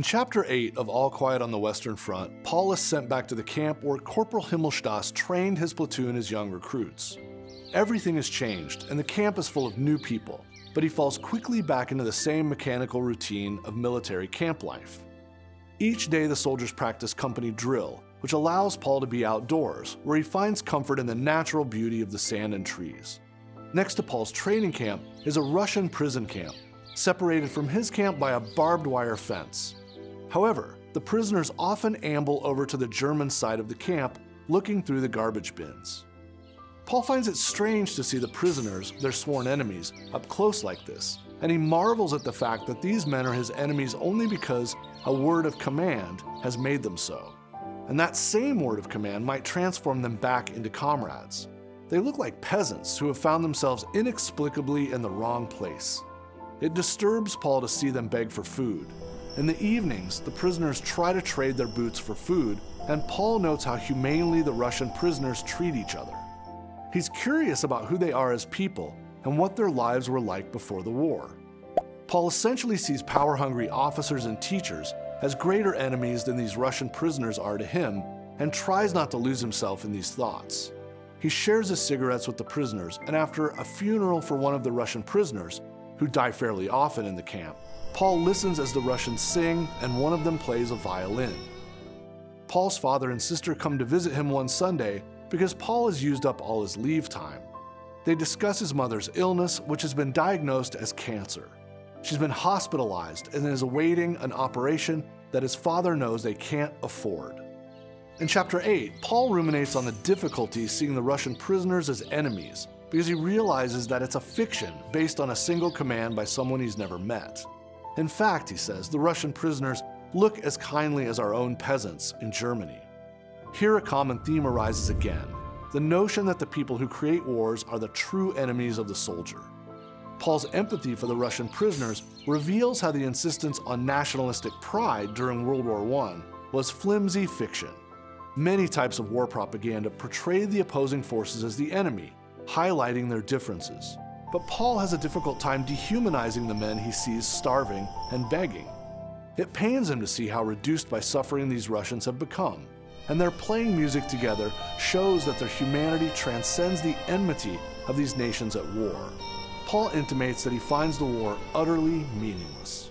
In Chapter 8 of All Quiet on the Western Front, Paul is sent back to the camp where Corporal Himmelstoss trained his platoon as young recruits. Everything has changed, and the camp is full of new people, but he falls quickly back into the same mechanical routine of military camp life. Each day the soldiers practice company drill, which allows Paul to be outdoors, where he finds comfort in the natural beauty of the sand and trees. Next to Paul's training camp is a Russian prison camp, separated from his camp by a barbed wire fence. However, the prisoners often amble over to the German side of the camp, looking through the garbage bins. Paul finds it strange to see the prisoners, their sworn enemies, up close like this, and he marvels at the fact that these men are his enemies only because a word of command has made them so. And that same word of command might transform them back into comrades. They look like peasants who have found themselves inexplicably in the wrong place. It disturbs Paul to see them beg for food. In the evenings, the prisoners try to trade their boots for food, and Paul notes how humanely the Russian prisoners treat each other. He's curious about who they are as people and what their lives were like before the war. Paul essentially sees power-hungry officers and teachers as greater enemies than these Russian prisoners are to him, and tries not to lose himself in these thoughts. He shares his cigarettes with the prisoners, and after a funeral for one of the Russian prisoners, who die fairly often in the camp, Paul listens as the Russians sing, and one of them plays a violin. Paul's father and sister come to visit him one Sunday because Paul has used up all his leave time. They discuss his mother's illness, which has been diagnosed as cancer. She's been hospitalized and is awaiting an operation that his father knows they can't afford. In Chapter 8, Paul ruminates on the difficulty seeing the Russian prisoners as enemies because he realizes that it's a fiction based on a single command by someone he's never met. In fact, he says, the Russian prisoners look as kindly as our own peasants in Germany. Here a common theme arises again, the notion that the people who create wars are the true enemies of the soldier. Paul's empathy for the Russian prisoners reveals how the insistence on nationalistic pride during World War I was flimsy fiction. Many types of war propaganda portray the opposing forces as the enemy, highlighting their differences. But Paul has a difficult time dehumanizing the men he sees starving and begging. It pains him to see how reduced by suffering these Russians have become, and their playing music together shows that their humanity transcends the enmity of these nations at war. Paul intimates that he finds the war utterly meaningless.